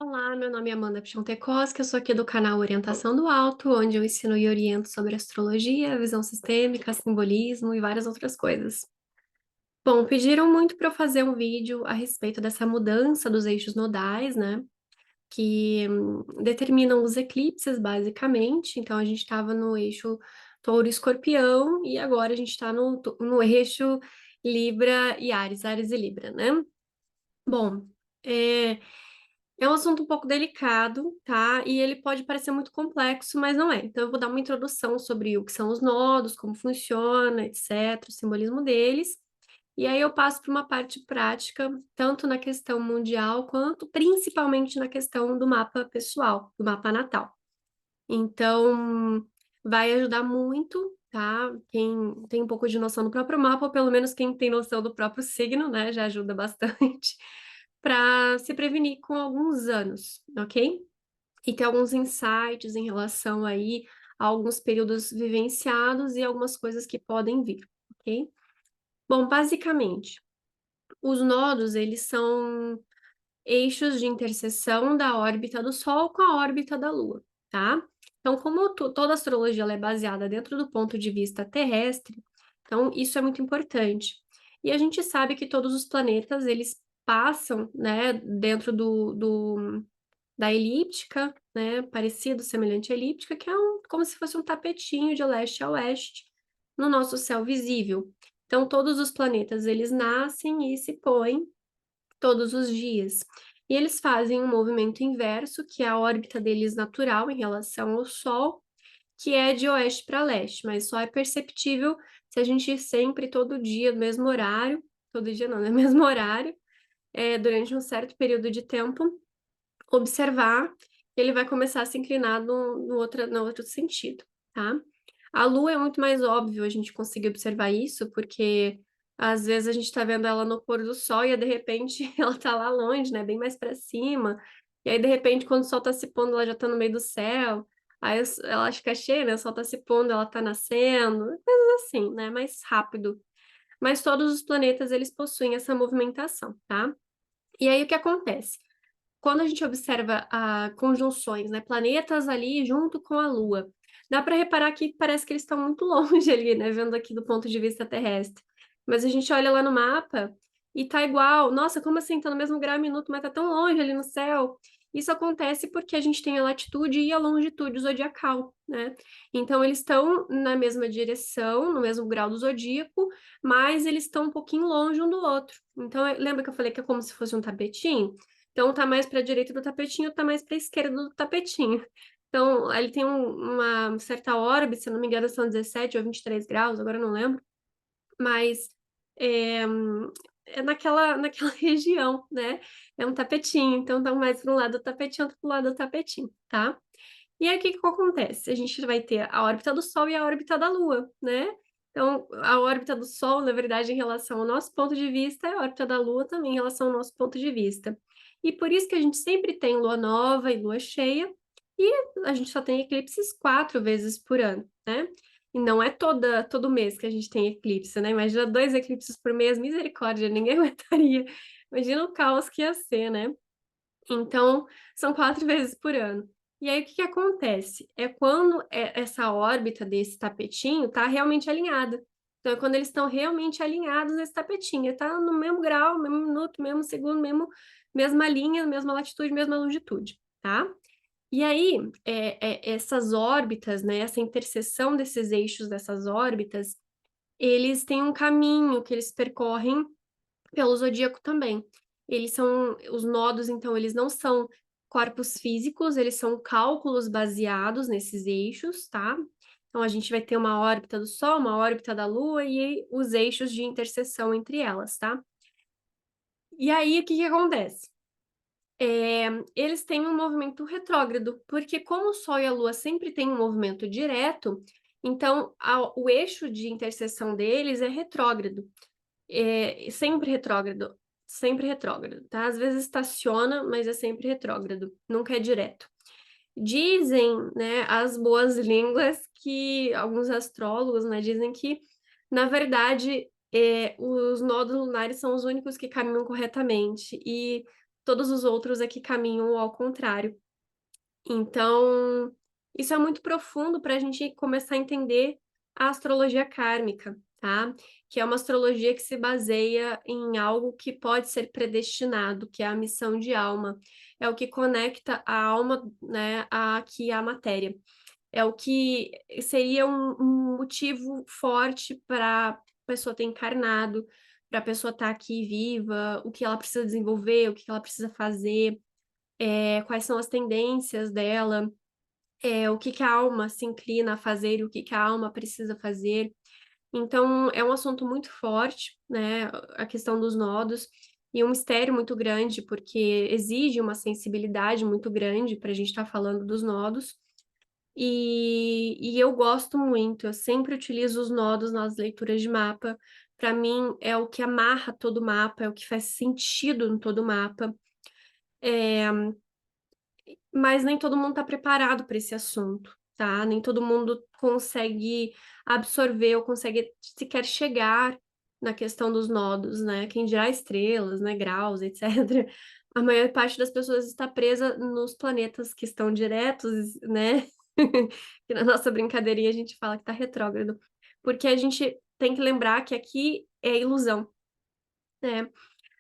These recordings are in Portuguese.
Olá, meu nome é Amanda Piontekowski, eu sou aqui do canal Orientação do Alto, onde eu ensino e oriento sobre astrologia, visão sistêmica, simbolismo e várias outras coisas. Bom, pediram muito para eu fazer um vídeo a respeito dessa mudança dos eixos nodais, né? Que determinam os eclipses, basicamente. Então, a gente estava no eixo Touro-Escorpião e agora a gente está no eixo Libra e Áries, Áries e Libra, né? Bom, é, é um assunto um pouco delicado, tá? E ele pode parecer muito complexo, mas não é. Então, eu vou dar uma introdução sobre o que são os nodos, como funciona, etc., o simbolismo deles. E aí eu passo para uma parte prática, tanto na questão mundial, quanto principalmente na questão do mapa pessoal, do mapa natal. Então, vai ajudar muito, tá? Quem tem um pouco de noção do próprio mapa, ou pelo menos quem tem noção do próprio signo, né? Já ajuda bastante para se prevenir com alguns anos, ok? E ter alguns insights em relação aí a alguns períodos vivenciados e algumas coisas que podem vir, ok? Bom, basicamente, os nodos, eles são eixos de interseção da órbita do Sol com a órbita da Lua, tá? Então, como toda astrologia ela é baseada dentro do ponto de vista terrestre, então isso é muito importante. E a gente sabe que todos os planetas, eles passam, né, dentro da elíptica, né, parecido, semelhante à elíptica, que é como se fosse um tapetinho de leste a oeste no nosso céu visível. Então, todos os planetas, eles nascem e se põem todos os dias. E eles fazem um movimento inverso, que é a órbita deles natural em relação ao Sol, que é de oeste para leste, mas só é perceptível se a gente sempre, todo dia, no mesmo horário, todo dia não, no mesmo horário, durante um certo período de tempo, observar, ele vai começar a se inclinar no outro sentido, tá? A Lua é muito mais óbvio a gente conseguir observar isso, porque às vezes a gente tá vendo ela no pôr do sol e de repente ela tá lá longe, né? Bem mais para cima. E aí, de repente, quando o sol tá se pondo, ela já tá no meio do céu. Aí ela fica cheia, né? O sol tá se pondo, ela tá nascendo, coisas assim, né? Mais rápido. Mas todos os planetas, eles possuem essa movimentação, tá? E aí, o que acontece? Quando a gente observa conjunções, né, planetas ali junto com a Lua, dá para reparar que parece que eles estão muito longe ali, né, vendo aqui do ponto de vista terrestre. Mas a gente olha lá no mapa e tá igual. Nossa, como assim? Tá no mesmo grau e minuto, mas tá tão longe ali no céu. Isso acontece porque a gente tem a latitude e a longitude zodiacal, né? Então eles estão na mesma direção, no mesmo grau do zodíaco, mas eles estão um pouquinho longe um do outro. Então, lembra que eu falei que é como se fosse um tapetinho? Então, tá mais para a direita do tapetinho, tá mais para a esquerda do tapetinho. Então, ele tem uma certa órbita, se não me engano, são 17 ou 23 graus, agora eu não lembro, mas é, é naquela região, né? É um tapetinho, então tá mais para um lado do tapetinho, outro para o lado do tapetinho, tá? E aí, o que que acontece? A gente vai ter a órbita do Sol e a órbita da Lua, né? Então, a órbita do Sol, na verdade, em relação ao nosso ponto de vista, é a órbita da Lua também em relação ao nosso ponto de vista. E por isso que a gente sempre tem lua nova e lua cheia, e a gente só tem eclipses 4 vezes por ano, né? E não é todo mês que a gente tem eclipse, né? Imagina 2 eclipses por mês, misericórdia, ninguém aguentaria. Imagina o caos que ia ser, né? Então, são 4 vezes por ano. E aí, o que que acontece? É quando essa órbita desse tapetinho está realmente alinhada. Então, é quando eles estão realmente alinhados nesse tapetinho. Está no mesmo grau, mesmo minuto, mesmo segundo, mesma linha, mesma latitude, mesma longitude, tá? E aí, essas órbitas, né, essa interseção desses eixos dessas órbitas, eles têm um caminho que eles percorrem pelo zodíaco também. Eles são, os nodos, então, eles não são corpos físicos, eles são cálculos baseados nesses eixos, tá? Então, a gente vai ter uma órbita do Sol, uma órbita da Lua e os eixos de interseção entre elas, tá? E aí, o que que acontece? Eles têm um movimento retrógrado, porque como o Sol e a Lua sempre têm um movimento direto, então o eixo de interseção deles é retrógrado. Sempre retrógrado, tá? Às vezes estaciona, mas é sempre retrógrado, nunca é direto. Dizem, né, as boas línguas que alguns astrólogos, né, dizem que, na verdade, os nodos lunares são os únicos que caminham corretamente e todos os outros é que caminham ao contrário. Então, isso é muito profundo para a gente começar a entender a astrologia kármica, tá? Que é uma astrologia que se baseia em algo que pode ser predestinado, que é a missão de alma. É o que conecta a alma, né, aqui à matéria. É o que seria um motivo forte para a pessoa ter encarnado, para a pessoa estar aqui viva, o que ela precisa desenvolver, o que ela precisa fazer, quais são as tendências dela, o que que a alma se inclina a fazer e o que que a alma precisa fazer. Então, é um assunto muito forte, né, a questão dos nodos, e um mistério muito grande, porque exige uma sensibilidade muito grande para a gente estar falando dos nodos. E eu gosto muito, eu sempre utilizo os nodos nas leituras de mapa. Para mim, é o que amarra todo o mapa, é o que faz sentido em todo o mapa. É, mas nem todo mundo está preparado para esse assunto, tá? Nem todo mundo consegue absorver ou consegue sequer chegar na questão dos nodos, né? Quem dirá estrelas, né? Graus, etc. A maior parte das pessoas está presa nos planetas que estão diretos, né? Que na nossa brincadeirinha a gente fala que está retrógrado. Porque a gente tem que lembrar que aqui é ilusão, né?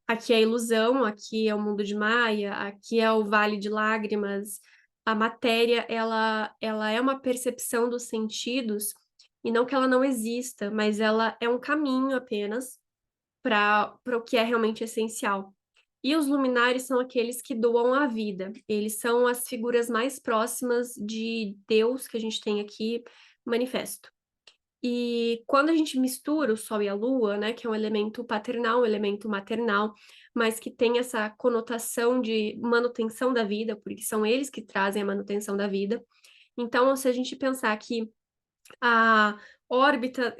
Aqui é ilusão, aqui é o mundo de Maia, aqui é o Vale de Lágrimas. A matéria, ela é uma percepção dos sentidos, e não que ela não exista, mas ela é um caminho apenas para o que é realmente essencial. E os luminares são aqueles que doam a vida. Eles são as figuras mais próximas de Deus que a gente tem aqui manifesto. E quando a gente mistura o Sol e a Lua, né, que é um elemento paternal, um elemento maternal, mas que tem essa conotação de manutenção da vida, porque são eles que trazem a manutenção da vida. Então, se a gente pensar que a órbita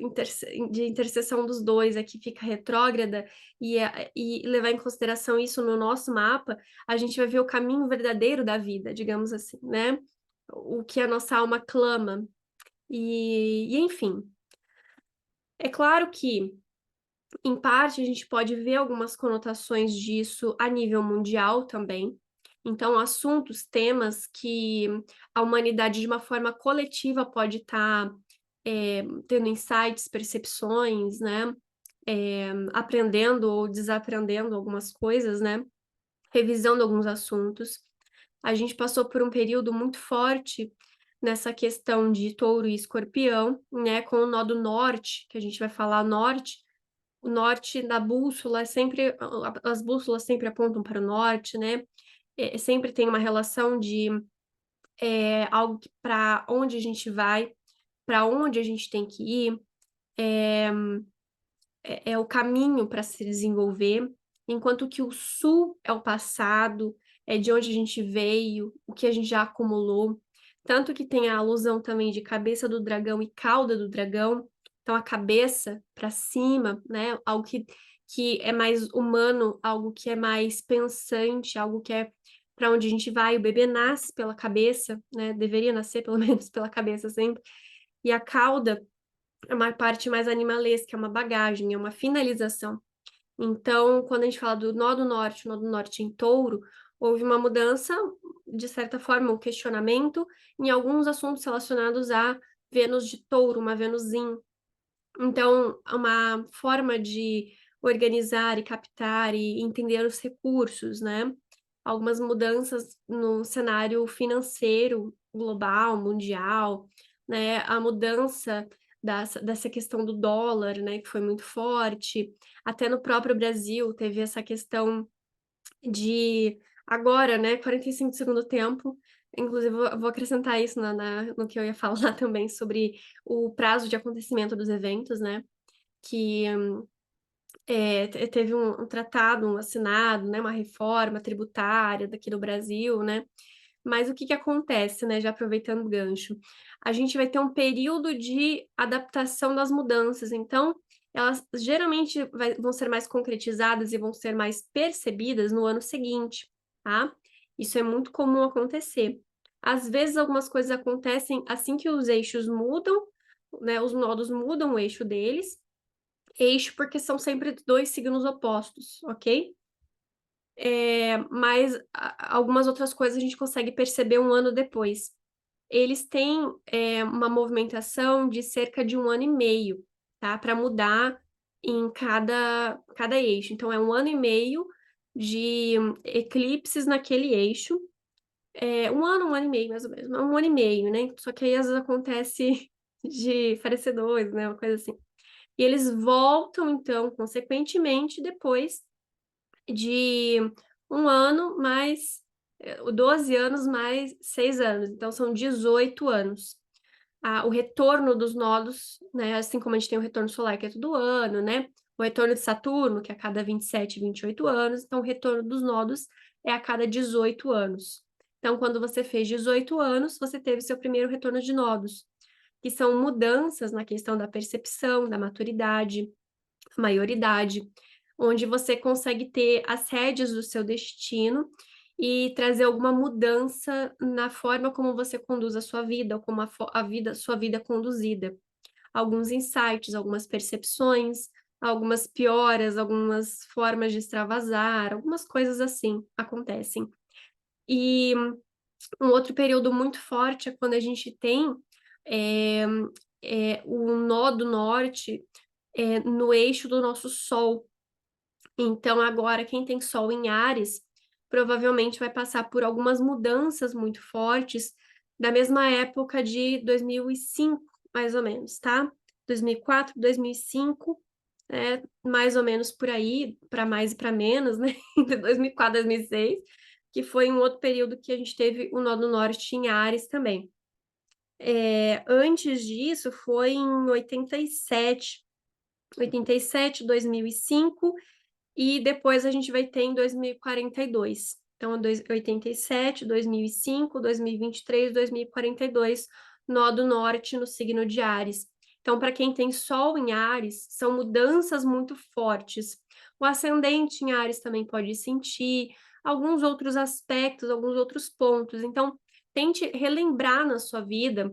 de interseção dos dois aqui fica retrógrada e levar em consideração isso no nosso mapa, a gente vai ver o caminho verdadeiro da vida, digamos assim, né? O que a nossa alma clama. E enfim. É claro que, em parte, a gente pode ver algumas conotações disso a nível mundial também. Então, assuntos, temas que a humanidade, de uma forma coletiva, pode estar tendo insights, percepções, né? Aprendendo ou desaprendendo algumas coisas, né? Revisando alguns assuntos. A gente passou por um período muito forte nessa questão de touro e escorpião, né? Com o nó do norte, que a gente vai falar norte, o norte da bússola é sempre, as bússolas sempre apontam para o norte, né? Sempre tem uma relação de algo para onde a gente vai, para onde a gente tem que ir, é o caminho para se desenvolver, enquanto que o sul é o passado, é de onde a gente veio, o que a gente já acumulou. Tanto que tem a alusão também de cabeça do dragão e cauda do dragão. Então, a cabeça para cima, né? Algo que é mais humano, algo que é mais pensante, algo que é para onde a gente vai. O bebê nasce pela cabeça, né? Deveria nascer pelo menos pela cabeça sempre. E a cauda é uma parte mais animalesca, é uma bagagem, é uma finalização. Então, quando a gente fala do nó do norte em touro, houve uma mudança, de certa forma, um questionamento em alguns assuntos relacionados a Vênus de touro, uma Vênus yin. Então, uma forma de organizar e captar e entender os recursos, né? Algumas mudanças no cenário financeiro global, mundial, né? A mudança dessa questão do dólar, né? Que foi muito forte. Até no próprio Brasil teve essa questão de agora, né? 45 do segundo tempo. Inclusive, vou acrescentar isso no que eu ia falar também sobre o prazo de acontecimento dos eventos, né? Que teve um tratado, um assinado, né, uma reforma tributária daqui do Brasil, né? Mas o que que acontece, né? Já aproveitando o gancho, a gente vai ter um período de adaptação das mudanças, então elas geralmente vão ser mais concretizadas e vão ser mais percebidas no ano seguinte, tá? Isso é muito comum acontecer. Às vezes algumas coisas acontecem assim que os eixos mudam, né? Os nodos mudam o eixo deles, eixo porque são sempre dois signos opostos, ok? mas algumas outras coisas a gente consegue perceber um ano depois. Eles têm uma movimentação de cerca de um ano e meio, tá? Para mudar em cada eixo. Então, é um ano e meio de eclipses naquele eixo. Um ano e meio, mais ou menos. Um ano e meio, né? Só que aí às vezes acontece de parecer dois, né? Uma coisa assim. E eles voltam, então, consequentemente, depois de um ano mais 12 anos mais 6 anos. Então, são 18 anos. O retorno dos nodos, né? Assim como a gente tem o retorno solar, que é todo ano, né? O retorno de Saturno, que é a cada 27, 28 anos. Então, o retorno dos nodos é a cada 18 anos. Então, quando você fez 18 anos, você teve seu primeiro retorno de nodos, que são mudanças na questão da percepção, da maturidade, maioridade, onde você consegue ter as rédeas do seu destino e trazer alguma mudança na forma como você conduz a sua vida, ou como sua vida é conduzida. Alguns insights, algumas percepções, algumas pioras, algumas formas de extravasar, algumas coisas assim acontecem. E um outro período muito forte é quando a gente tem é, o nó do norte no eixo do nosso Sol. Então, agora, quem tem Sol em Áries provavelmente vai passar por algumas mudanças muito fortes da mesma época de 2005, mais ou menos, tá? 2004, 2005, mais ou menos por aí, para mais e para menos, né? Entre 2004 e 2006, que foi um outro período que a gente teve o Nó do Norte em Áries também. Antes disso, foi em 87, 2005, e depois a gente vai ter em 2042. Então, 87, 2005, 2023, 2042, nó do norte no signo de Áries. Então, para quem tem Sol em Áries, são mudanças muito fortes. O ascendente em Áries também pode sentir, alguns outros aspectos, alguns outros pontos. Então, tente relembrar na sua vida,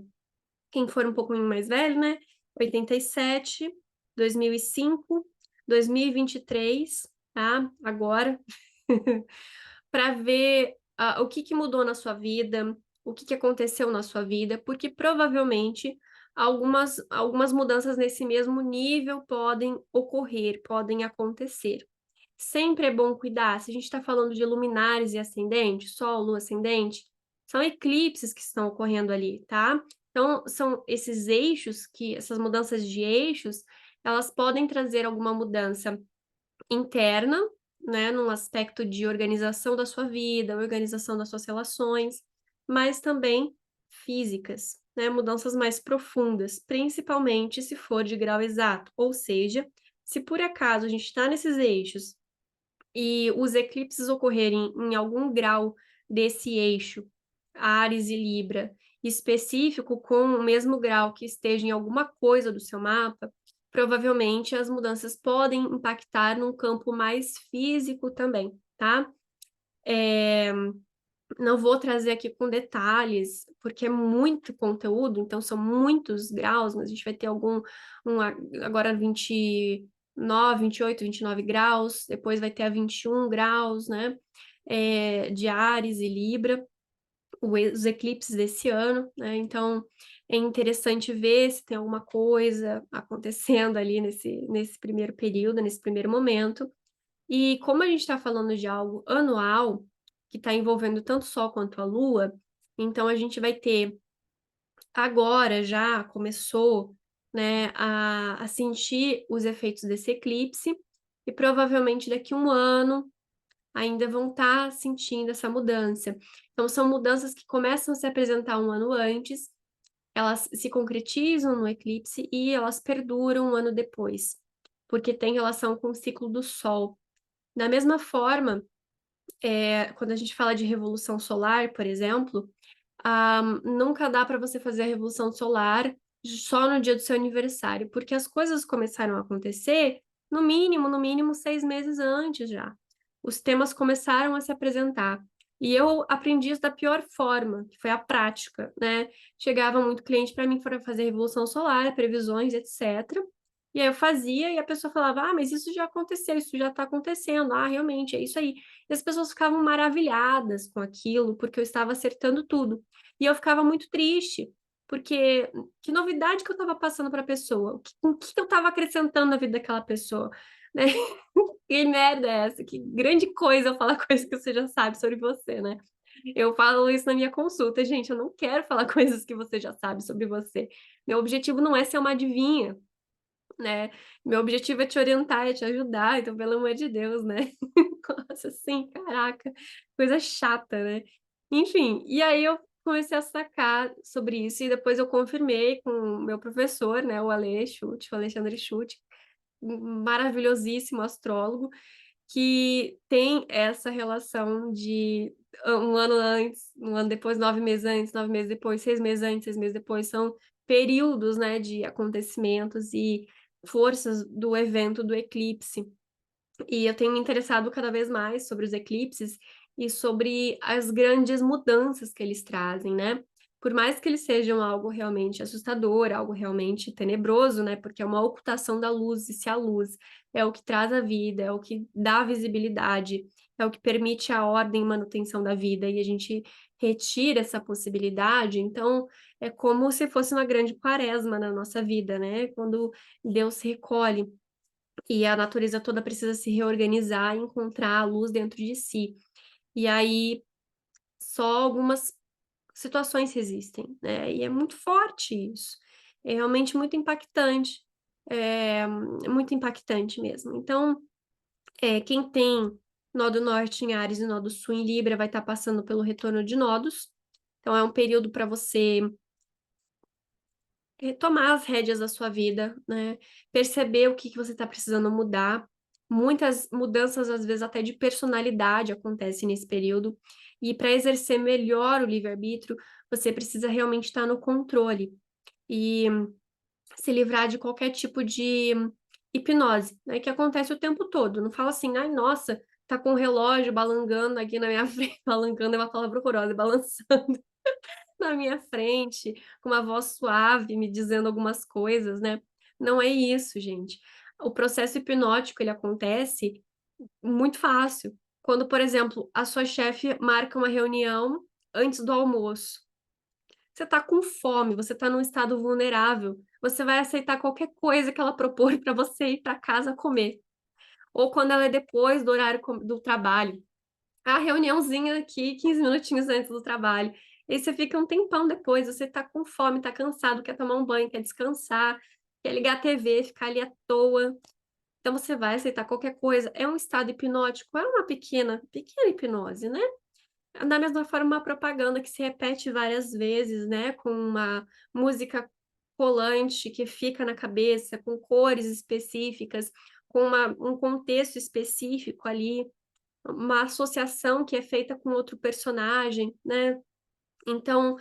quem for um pouquinho mais velho, né? 87, 2005, 2023, tá? Agora, para ver o que que mudou na sua vida, o que que aconteceu na sua vida, porque provavelmente algumas mudanças nesse mesmo nível podem ocorrer, podem acontecer. Sempre é bom cuidar, se a gente está falando de luminares e ascendente, Sol, Lua ascendente, são eclipses que estão ocorrendo ali, tá? Então, são esses eixos, essas mudanças de eixos, elas podem trazer alguma mudança interna, né, num aspecto de organização da sua vida, organização das suas relações, mas também físicas, né, mudanças mais profundas, principalmente se for de grau exato, ou seja, se por acaso a gente está nesses eixos e os eclipses ocorrerem em algum grau desse eixo, Áries e Libra, específico com o mesmo grau que esteja em alguma coisa do seu mapa, provavelmente as mudanças podem impactar num campo mais físico também, tá? Não vou trazer aqui com detalhes, porque é muito conteúdo, então são muitos graus, mas a gente vai ter agora 29, 28, 29 graus, depois vai ter a 21 graus, né? De Áries e Libra, os eclipses desse ano, né? Então é interessante ver se tem alguma coisa acontecendo ali nesse primeiro período, nesse primeiro momento. E como a gente está falando de algo anual, que está envolvendo tanto o Sol quanto a Lua, então a gente vai ter agora já começou, né, a sentir os efeitos desse eclipse, e provavelmente daqui a um ano ainda vão estar sentindo essa mudança. Então, são mudanças que começam a se apresentar um ano antes, elas se concretizam no eclipse e elas perduram um ano depois, porque tem relação com o ciclo do Sol. Da mesma forma, quando a gente fala de revolução solar, por exemplo, nunca dá para você fazer a revolução solar só no dia do seu aniversário, porque as coisas começaram a acontecer no mínimo 6 meses antes já. Os temas começaram a se apresentar. E eu aprendi isso da pior forma, que foi a prática, né? Chegava muito cliente para mim para fazer revolução solar, previsões, etc. E aí eu fazia e a pessoa falava: "Ah, mas isso já aconteceu, isso já está acontecendo. Ah, realmente, é isso aí". E as pessoas ficavam maravilhadas com aquilo, porque eu estava acertando tudo. E eu ficava muito triste, porque que novidade que eu estava passando para a pessoa? O que eu estava acrescentando na vida daquela pessoa, né? Que merda é essa? Que grande coisa eu falar coisas que você já sabe sobre você, né? Eu falo isso na minha consulta: "Gente, eu não quero falar coisas que você já sabe sobre você. Meu objetivo não é ser uma adivinha, né, meu objetivo é te orientar, é te ajudar, então pelo amor de Deus, né". Nossa, assim, caraca, coisa chata, né. Enfim, e aí eu comecei a sacar sobre isso e depois eu confirmei com o meu professor, né, o Ale Schutt, o Alexandre Schutt, maravilhosíssimo astrólogo, que tem essa relação de 1 ano antes, 1 ano depois, 9 meses antes, 9 meses depois, 6 meses antes, 6 meses depois, são períodos, né, de acontecimentos e forças do evento do eclipse. E eu tenho me interessado cada vez mais sobre os eclipses e sobre as grandes mudanças que eles trazem, né. Por mais que eles sejam algo realmente assustador, algo realmente tenebroso, né, porque é uma ocultação da luz, e se a luz é o que traz a vida, é o que dá visibilidade, é o que permite a ordem e manutenção da vida, e a gente retira essa possibilidade, então é como se fosse uma grande quaresma na nossa vida, né, quando Deus se recolhe. E a natureza toda precisa se reorganizar e encontrar a luz dentro de si. E aí, só algumas situações resistem, né, e é muito forte isso. É realmente muito impactante mesmo. Então, quem tem nó do norte em Áries e nó do sul em Libra vai estar passando pelo retorno de nodos. Então é um período para você retomar as rédeas da sua vida, né, perceber o que que você está precisando mudar. Muitas mudanças, às vezes, até de personalidade acontecem nesse período, e para exercer melhor o livre-arbítrio, você precisa realmente estar no controle, e se livrar de qualquer tipo de hipnose, né, que acontece o tempo todo. Não fala assim: "Ai, nossa, tá com o relógio balangando aqui na minha frente", balangando é uma palavra horrorosa, balançando na minha frente, com uma voz suave, me dizendo algumas coisas, né. Não é isso, gente. O processo hipnótico, ele acontece muito fácil. Quando, por exemplo, a sua chefe marca uma reunião antes do almoço. Você tá com fome, você tá num estado vulnerável, você vai aceitar qualquer coisa que ela propor para você ir para casa comer. Ou quando ela é depois do horário do trabalho. A reuniãozinha aqui 15 minutinhos antes do trabalho. E aí você fica um tempão depois, você tá com fome, tá cansado, quer tomar um banho, quer descansar, quer ligar a TV, ficar ali à toa. Então você vai aceitar qualquer coisa. É um estado hipnótico, é uma pequena hipnose, né. Da mesma forma, uma propaganda que se repete várias vezes, né, com uma música colante que fica na cabeça, com cores específicas, com um contexto específico ali, uma associação que é feita com outro personagem, né. Então,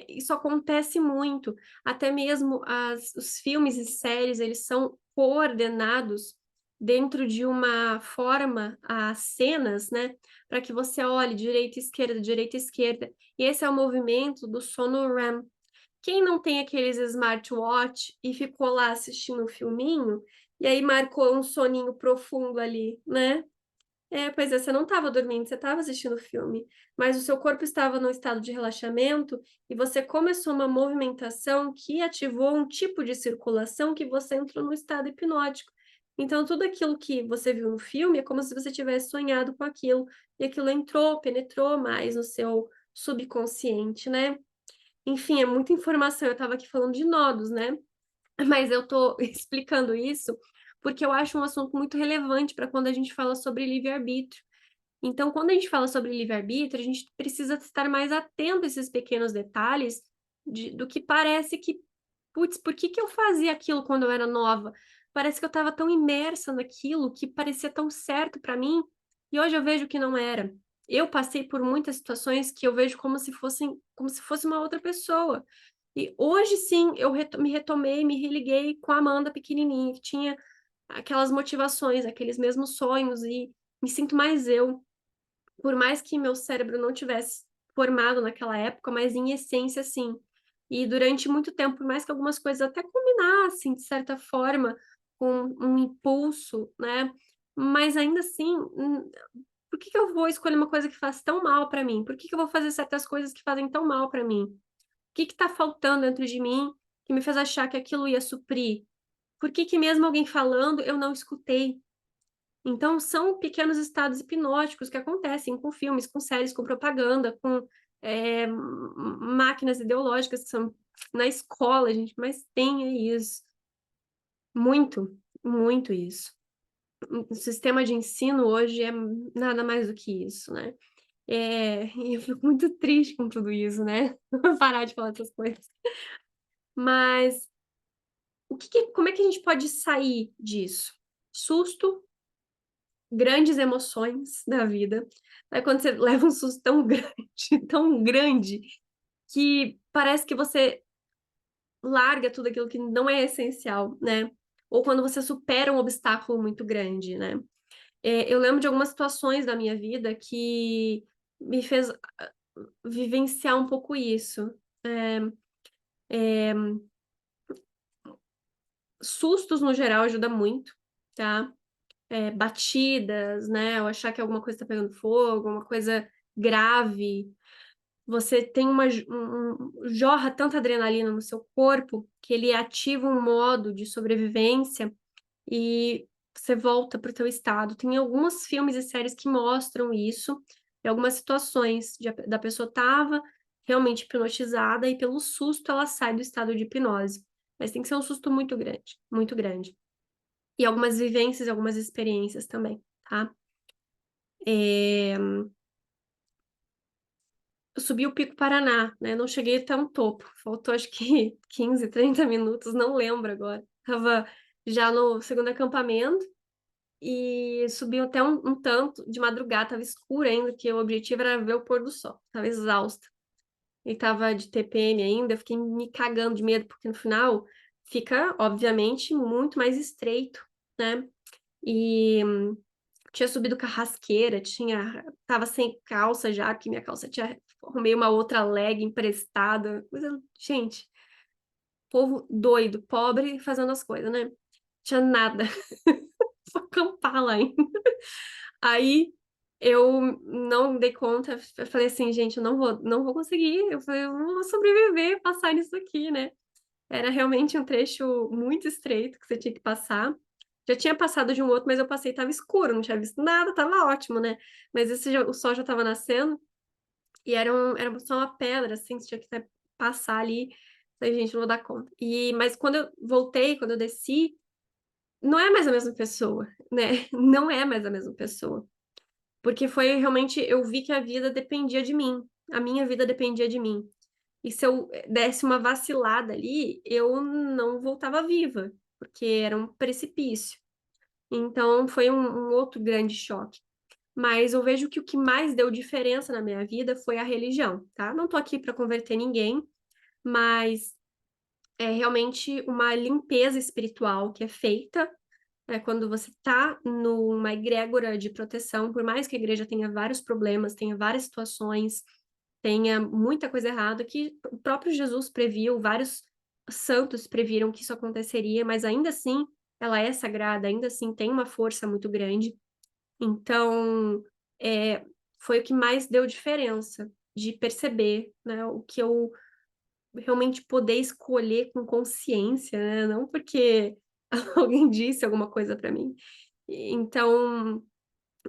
isso acontece muito, até mesmo os filmes e séries, eles são coordenados dentro de uma forma, as cenas, né, para que você olhe direita, esquerda, e esse é o movimento do sono REM. Quem não tem aqueles smartwatch e ficou lá assistindo um filminho, e aí marcou um soninho profundo ali, né, pois é, você não estava dormindo, você estava assistindo filme, mas o seu corpo estava num estado de relaxamento e você começou uma movimentação que ativou um tipo de circulação que você entrou no estado hipnótico. Então tudo aquilo que você viu no filme é como se você tivesse sonhado com aquilo, e aquilo entrou, penetrou mais no seu subconsciente, né. Enfim, é muita informação, eu estava aqui falando de nodos, né. Mas eu tô explicando isso, porque eu acho um assunto muito relevante para quando a gente fala sobre livre-arbítrio. Então, quando a gente fala sobre livre-arbítrio, a gente precisa estar mais atento a esses pequenos detalhes do que parece que, putz, por que que eu fazia aquilo quando eu era nova? Parece que eu estava tão imersa naquilo que parecia tão certo para mim, e hoje eu vejo que não era. Eu passei por muitas situações que eu vejo como se fosse uma outra pessoa. E hoje sim, eu me retomei, me religuei com a Amanda pequenininha, que tinha aquelas motivações, aqueles mesmos sonhos e me sinto mais eu. Por mais que meu cérebro não tivesse formado naquela época, mas em essência sim. E durante muito tempo, por mais que algumas coisas até combinassem, de certa forma, com um impulso, né? Mas ainda assim, por que que eu vou escolher uma coisa que faz tão mal para mim? Por que que eu vou fazer certas coisas que fazem tão mal para mim? O que que tá faltando dentro de mim que me fez achar que aquilo ia suprir? Por que que mesmo alguém falando, eu não escutei? Então, são pequenos estados hipnóticos que acontecem com filmes, com séries, com propaganda, com máquinas ideológicas que são na escola, gente, mas tem isso. Muito, muito isso. O sistema de ensino hoje é nada mais do que isso, né? E eu fico muito triste com tudo isso, né? Vou parar de falar essas coisas. Mas como é que a gente pode sair disso? Susto, grandes emoções da vida. Aí quando você leva um susto tão grande, que parece que você larga tudo aquilo que não é essencial, né? Ou quando você supera um obstáculo muito grande, né? Eu lembro de algumas situações da minha vida que me fez vivenciar um pouco isso. Sustos, no geral, ajuda muito, tá? Batidas, né? Ou achar que alguma coisa tá pegando fogo, uma coisa grave. Você tem jorra tanta adrenalina no seu corpo que ele ativa um modo de sobrevivência e você volta para o teu estado. Tem alguns filmes e séries que mostram isso, e algumas situações da pessoa tava realmente hipnotizada e pelo susto ela sai do estado de hipnose. Mas tem que ser um susto muito grande, muito grande. E algumas vivências, algumas experiências também, tá? É, Eu subi o Pico Paraná, né? Não cheguei até um topo. Faltou acho que 15, 30 minutos, não lembro agora. Tava já no segundo acampamento e subi até um tanto de madrugada, tava escuro ainda, que o objetivo era ver o pôr do sol. Tava exausta. E tava de TPM ainda, eu fiquei me cagando de medo, porque no final fica, obviamente, muito mais estreito, né? E tinha subido carrasqueira, tava sem calça já, porque minha calça tinha, arrumei uma outra leg emprestada, coisa, gente, povo doido, pobre fazendo as coisas, né? Tinha nada, só acampar lá ainda. Aí eu não dei conta, eu falei assim, gente, eu não vou conseguir, eu falei, eu não vou sobreviver, passar nisso aqui, né? Era realmente um trecho muito estreito que você tinha que passar. Já tinha passado de um outro, mas eu passei, tava escuro, não tinha visto nada, tava ótimo, né? Mas o sol já tava nascendo e era só uma pedra, assim, você tinha que passar ali. Falei, gente, não vou dar conta. Mas quando eu voltei, quando eu desci, não é mais a mesma pessoa, né? Não é mais a mesma pessoa. Porque foi realmente, eu vi que a vida dependia de mim. A minha vida dependia de mim. E se eu desse uma vacilada ali, eu não voltava viva, porque era um precipício. Então, foi um outro grande choque. Mas eu vejo que o que mais deu diferença na minha vida foi a religião, tá? Não tô aqui para converter ninguém, mas é realmente uma limpeza espiritual que é feita quando você tá numa egrégora de proteção, por mais que a igreja tenha vários problemas, tenha várias situações, tenha muita coisa errada, que o próprio Jesus previu, vários santos previram que isso aconteceria, mas ainda assim ela é sagrada, ainda assim tem uma força muito grande. Então, é, foi o que mais deu diferença de perceber, né, o que eu realmente poder escolher com consciência, né, não porque alguém disse alguma coisa para mim. Então,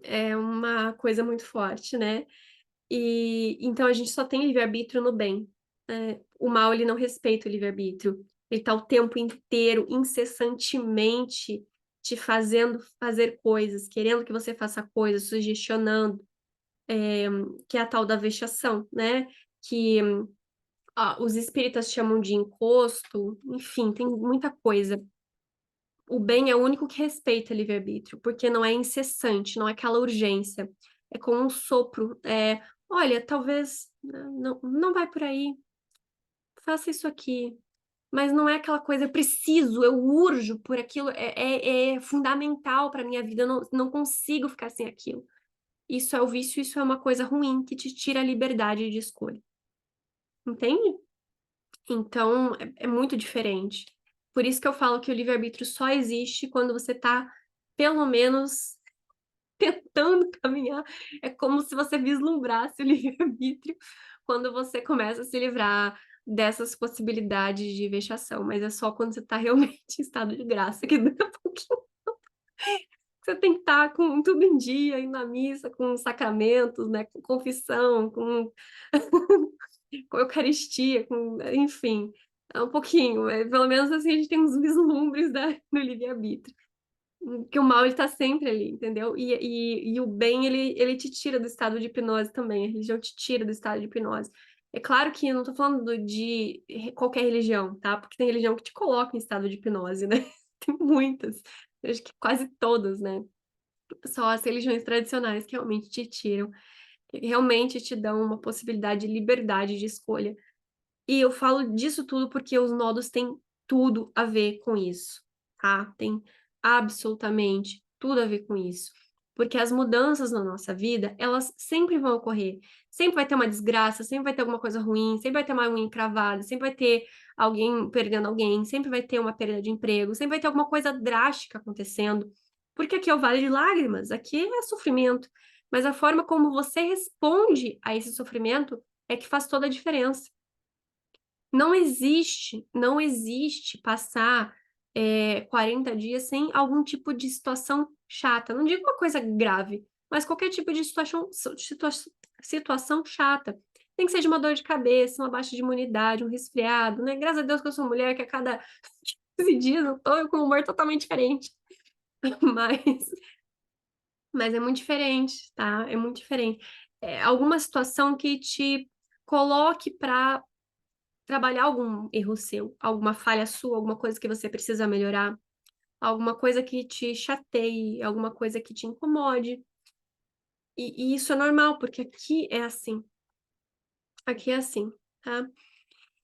é uma coisa muito forte, né? E então a gente só tem livre-arbítrio no bem. O mal, ele não respeita o livre-arbítrio. Ele tá o tempo inteiro, incessantemente, te fazendo fazer coisas, querendo que você faça coisas, sugestionando, que é a tal da vexação, né? Que os espíritas chamam de encosto, enfim, tem muita coisa. O bem é o único que respeita o livre-arbítrio, porque não é incessante, não é aquela urgência. É como um sopro. Olha, talvez não vai por aí, faça isso aqui. Mas não é aquela coisa, eu preciso, eu urjo por aquilo, é fundamental para minha vida, eu não consigo ficar sem aquilo. Isso é o vício, isso é uma coisa ruim que te tira a liberdade de escolha. Entende? Então, é muito diferente. Por isso que eu falo que o livre-arbítrio só existe quando você tá, pelo menos, tentando caminhar. É como se você vislumbrasse o livre-arbítrio quando você começa a se livrar dessas possibilidades de vexação. Mas é só quando você tá realmente em estado de graça, que daqui a pouquinho você tem que estar com tudo em dia, indo na missa, com sacramentos, né? Com confissão, com com Eucaristia, com, enfim, é um pouquinho, pelo menos assim a gente tem uns vislumbres do livre-arbítrio, que o mal ele tá sempre ali, entendeu? E o bem ele te tira do estado de hipnose também, a religião te tira do estado de hipnose. É claro que eu não tô falando de qualquer religião, tá? Porque tem religião que te coloca em estado de hipnose, né? Tem muitas, eu acho que quase todas, né? Só as religiões tradicionais que realmente te tiram, que realmente te dão uma possibilidade de liberdade de escolha. E eu falo disso tudo porque os nodos têm tudo a ver com isso, tá? Tem absolutamente tudo a ver com isso. Porque as mudanças na nossa vida, elas sempre vão ocorrer. Sempre vai ter uma desgraça, sempre vai ter alguma coisa ruim, sempre vai ter uma unha encravada, sempre vai ter alguém perdendo alguém, sempre vai ter uma perda de emprego, sempre vai ter alguma coisa drástica acontecendo. Porque aqui é o Vale de Lágrimas, aqui é sofrimento. Mas a forma como você responde a esse sofrimento é que faz toda a diferença. Não existe passar 40 dias sem algum tipo de situação chata. Não digo uma coisa grave, mas qualquer tipo de situação chata. Nem que seja uma dor de cabeça, uma baixa de imunidade, um resfriado, né? Graças a Deus que eu sou mulher, que a cada 15 dias eu tô com um humor totalmente diferente. Mas, mas é muito diferente, tá? É muito diferente. É alguma situação que te coloque para trabalhar algum erro seu, alguma falha sua, alguma coisa que você precisa melhorar, alguma coisa que te chateie, alguma coisa que te incomode. E isso é normal, porque aqui é assim. Aqui é assim, tá?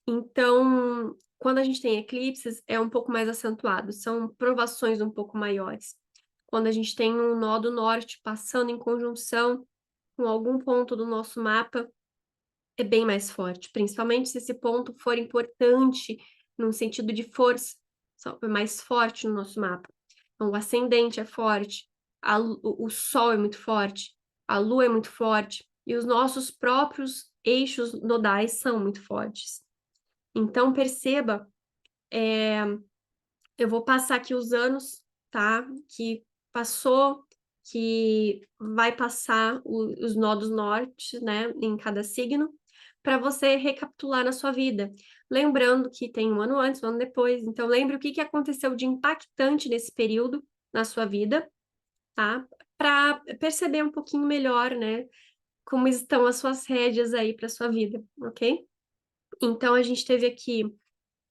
Então, quando a gente tem eclipses, é um pouco mais acentuado, são provações um pouco maiores. Quando a gente tem um nó do norte passando em conjunção com algum ponto do nosso mapa, é bem mais forte, principalmente se esse ponto for importante num sentido de força, é mais forte no nosso mapa. Então, o ascendente é forte, o Sol é muito forte, a Lua é muito forte, e os nossos próprios eixos nodais são muito fortes. Então, perceba, eu vou passar aqui os anos, tá? Que passou, que vai passar os nodos norte, né, em cada signo, para você recapitular na sua vida. Lembrando que tem um ano antes, um ano depois. Então, lembre o que que aconteceu de impactante nesse período na sua vida, tá? Para perceber um pouquinho melhor, né, como estão as suas rédeas aí para sua vida, ok? Então, a gente teve aqui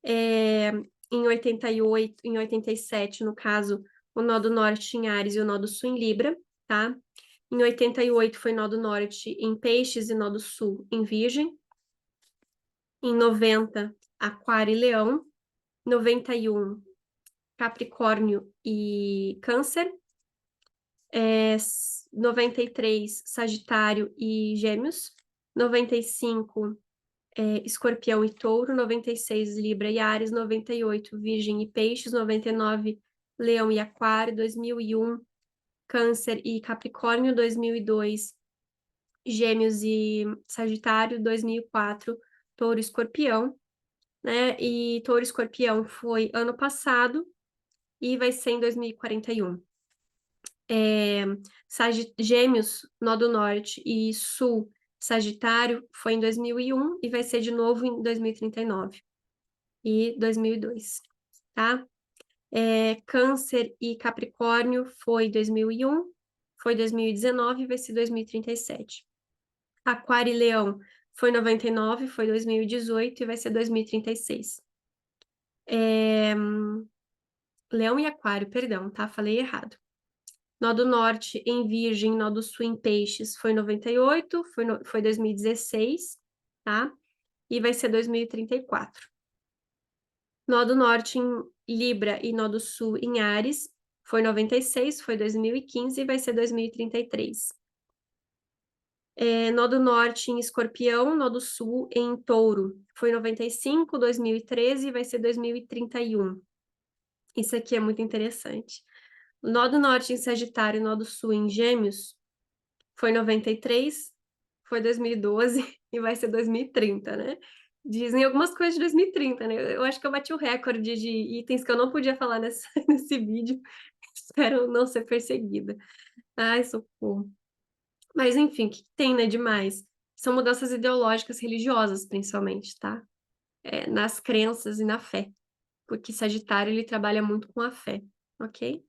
é, em 88, em 87, no caso, o nó do norte em Áries e o nó do sul em Libra, tá? Em 88 foi nó do norte em Peixes e nó do sul em Virgem. Em 90, Aquário e Leão. 91, Capricórnio e Câncer. 93, Sagitário e Gêmeos. 95, Escorpião e Touro, 96, Libra e Áries, 98, Virgem e Peixes, 99, Leão e Aquário, 2001, Câncer e Capricórnio, 2002, Gêmeos e Sagitário, 2004, Touro e Escorpião, né? E Touro e Escorpião foi ano passado e vai ser em 2041. Gêmeos, Nó do Norte e Sul, Sagitário, foi em 2001 e vai ser de novo em 2039 e 2002, tá? Câncer e Capricórnio foi 2001, foi 2019 e vai ser 2037. Aquário e Leão foi 99, foi 2018 e vai ser 2036. Leão e Aquário, perdão, tá? Falei errado. Nó do Norte em Virgem, Nó do Sul em Peixes foi 98, foi 2016, tá? E vai ser 2034. Nó do Norte em Libra e Nó do Sul em Áries foi 96, foi 2015 e vai ser 2033. Nó do Norte em Escorpião, Nó do Sul em Touro. Foi 95, 2013 e vai ser 2031. Isso aqui é muito interessante. Nó do Norte em Sagitário, Nó do Sul em Gêmeos, foi 93, foi 2012 e vai ser 2030, né? Dizem algumas coisas de 2030, né? Eu acho que eu bati o recorde de itens que eu não podia falar nesse vídeo. Espero não ser perseguida. Ai, socorro. Mas, enfim, o que tem, né, demais? São mudanças ideológicas religiosas, principalmente, tá? Nas crenças e na fé. Porque Sagitário, ele trabalha muito com a fé, ok?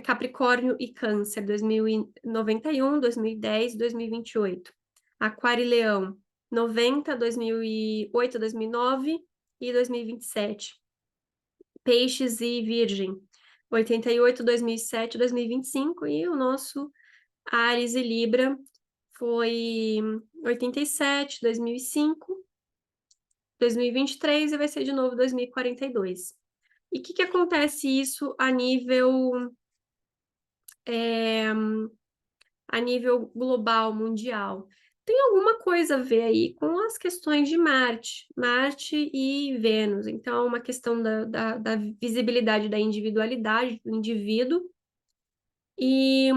Capricórnio e Câncer, 2091, 2010, 2028. Aquário e Leão, 90, 2008, 2009 e 2027. Peixes e Virgem, 88, 2007, 2025. E o nosso Áries e Libra foi 87, 2005, 2023 e vai ser de novo 2042. E o que acontece isso a nível global, mundial? Tem alguma coisa a ver aí com as questões de Marte e Vênus. Então, uma questão da visibilidade da individualidade do indivíduo e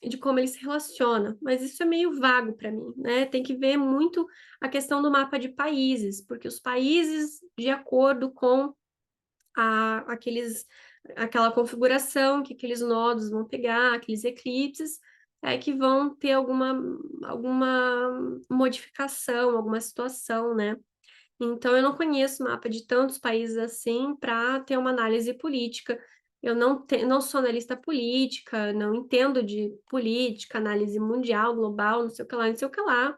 de como ele se relaciona. Mas isso é meio vago para mim, né? Tem que ver muito a questão do mapa de países, porque os países, de acordo com aquela configuração que aqueles nodos vão pegar, aqueles eclipses, que vão ter alguma modificação, alguma situação, né? Então, eu não conheço mapa de tantos países assim para ter uma análise política. Eu não sou analista política, não entendo de política, análise mundial, global, não sei o que lá, não sei o que lá,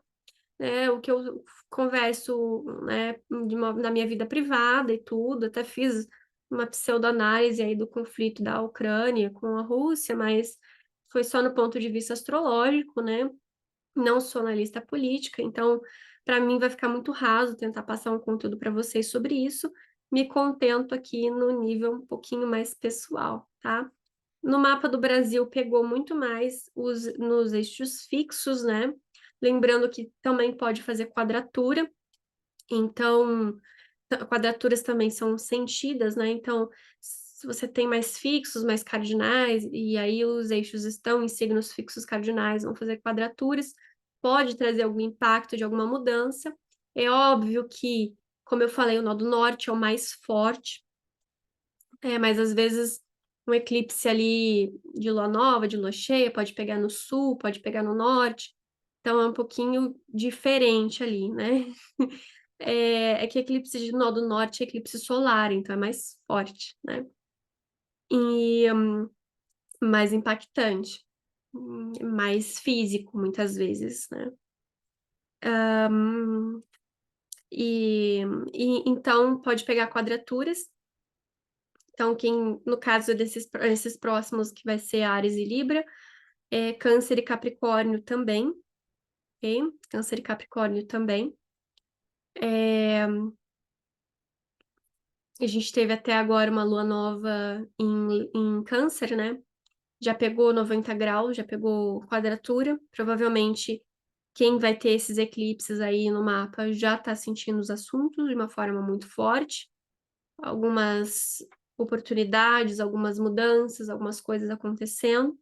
né? O que eu converso, né, na minha vida privada e tudo, até fiz uma pseudoanálise aí do conflito da Ucrânia com a Rússia, mas foi só no ponto de vista astrológico, né? Não sou analista política, então para mim vai ficar muito raso tentar passar um conteúdo para vocês sobre isso. Me contento aqui no nível um pouquinho mais pessoal, tá? No mapa do Brasil pegou muito mais nos eixos fixos, né? Lembrando que também pode fazer quadratura, então quadraturas também são sentidas, né? Então, se você tem mais fixos, mais cardinais, e aí os eixos estão em signos fixos cardinais, vão fazer quadraturas, pode trazer algum impacto de alguma mudança. É óbvio que, como eu falei, o nó do norte é o mais forte, mas às vezes um eclipse ali de lua nova, de lua cheia, pode pegar no sul, pode pegar no norte, então é um pouquinho diferente ali, né? Que eclipse de nó do norte é eclipse solar, então é mais forte, né? E mais impactante, mais físico, muitas vezes, né? Hum, e então pode pegar quadraturas. Então, no caso esses próximos, que vai ser Áries e Libra, Câncer e Capricórnio também, ok? Câncer e Capricórnio também. A gente teve até agora uma lua nova em Câncer, né? Já pegou 90 graus, já pegou quadratura. Provavelmente quem vai ter esses eclipses aí no mapa já está sentindo os assuntos de uma forma muito forte. Algumas oportunidades, algumas mudanças, algumas coisas acontecendo.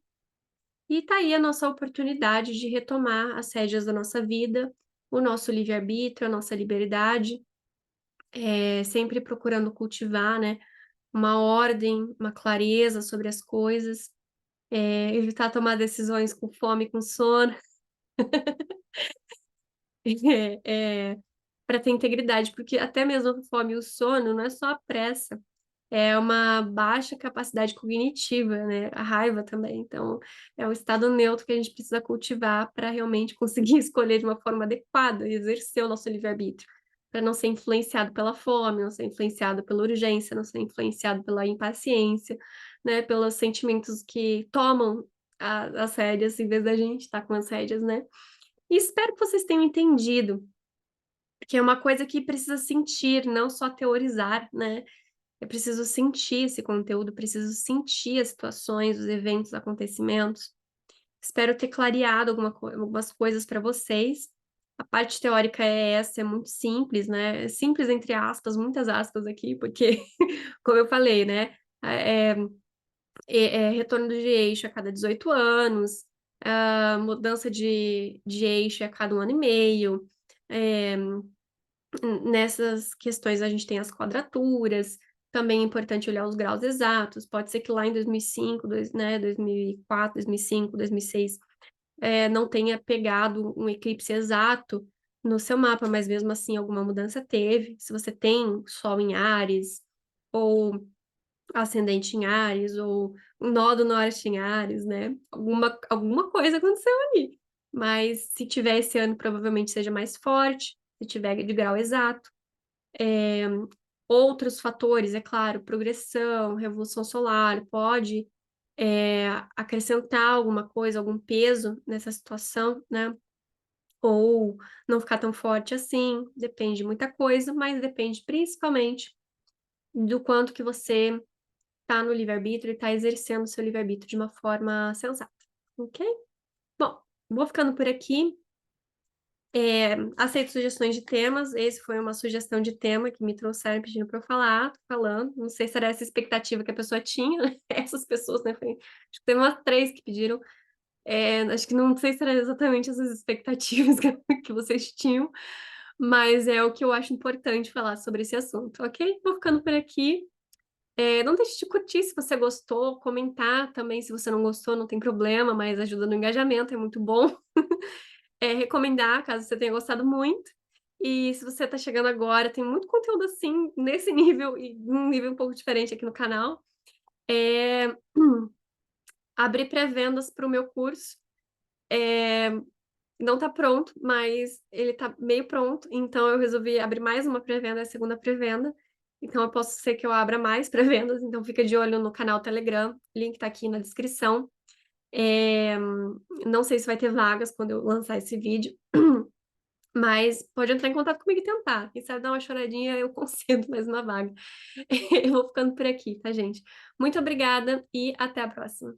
E tá aí a nossa oportunidade de retomar as rédeas da nossa vida, o nosso livre-arbítrio, a nossa liberdade, sempre procurando cultivar, né, uma ordem, uma clareza sobre as coisas, evitar tomar decisões com fome, com sono, para ter integridade, porque até mesmo a fome e o sono não é só a pressa, é uma baixa capacidade cognitiva, né? A raiva também. Então, é um estado neutro que a gente precisa cultivar para realmente conseguir escolher de uma forma adequada e exercer o nosso livre-arbítrio, para não ser influenciado pela fome, não ser influenciado pela urgência, não ser influenciado pela impaciência, né? Pelos sentimentos que tomam as rédeas em vez da gente estar com as rédeas, né? E espero que vocês tenham entendido que é uma coisa que precisa sentir, não só teorizar, né? Eu preciso sentir esse conteúdo, preciso sentir as situações, os eventos, os acontecimentos. Espero ter clareado algumas coisas para vocês. A parte teórica é essa, é muito simples, né? Simples entre aspas, muitas aspas aqui, porque, como eu falei, né? É, retorno de eixo a cada 18 anos, mudança de eixo a cada 1 ano e meio. É, nessas questões a gente tem as quadraturas, também é importante olhar os graus exatos. Pode ser que lá em 2005, né, 2004, 2005, 2006, não tenha pegado um eclipse exato no seu mapa, mas mesmo assim alguma mudança teve. Se você tem Sol em Áries, ou ascendente em Áries, ou um nó do norte em Áries, né? Alguma coisa aconteceu ali. Mas se tiver esse ano, provavelmente seja mais forte, se tiver de grau exato. Outros fatores, é claro, progressão, revolução solar, pode acrescentar alguma coisa, algum peso nessa situação, né? Ou não ficar tão forte assim, depende de muita coisa, mas depende principalmente do quanto que você tá no livre-arbítrio e tá exercendo o seu livre-arbítrio de uma forma sensata, ok? Bom, vou ficando por aqui. Aceito sugestões de temas. Esse foi uma sugestão de tema que me trouxeram pedindo para eu falar, tô falando. Não sei se era essa expectativa que a pessoa tinha, né? Essas pessoas, né? Acho que teve umas 3 que pediram. Acho que não sei se era exatamente essas expectativas que vocês tinham, mas é o que eu acho importante falar sobre esse assunto, ok? Vou ficando por aqui. Não deixe de curtir se você gostou, comentar também se você não gostou, não tem problema, mas ajuda no engajamento, é muito bom. Recomendar, caso você tenha gostado muito. E se você está chegando agora, tem muito conteúdo assim, nesse nível e num nível um pouco diferente aqui no canal. É, Abri pré-vendas para o meu curso. Não está pronto, mas ele está meio pronto, então eu resolvi abrir mais uma pré-venda, a segunda pré-venda. Então eu posso ser que eu abra mais pré-vendas, então fica de olho no canal Telegram, link está aqui na descrição. É, Não sei se vai ter vagas quando eu lançar esse vídeo, mas pode entrar em contato comigo e tentar. Quem sabe dar uma choradinha, eu concedo mais uma vaga. Eu vou ficando por aqui, tá, gente? Muito obrigada e até a próxima.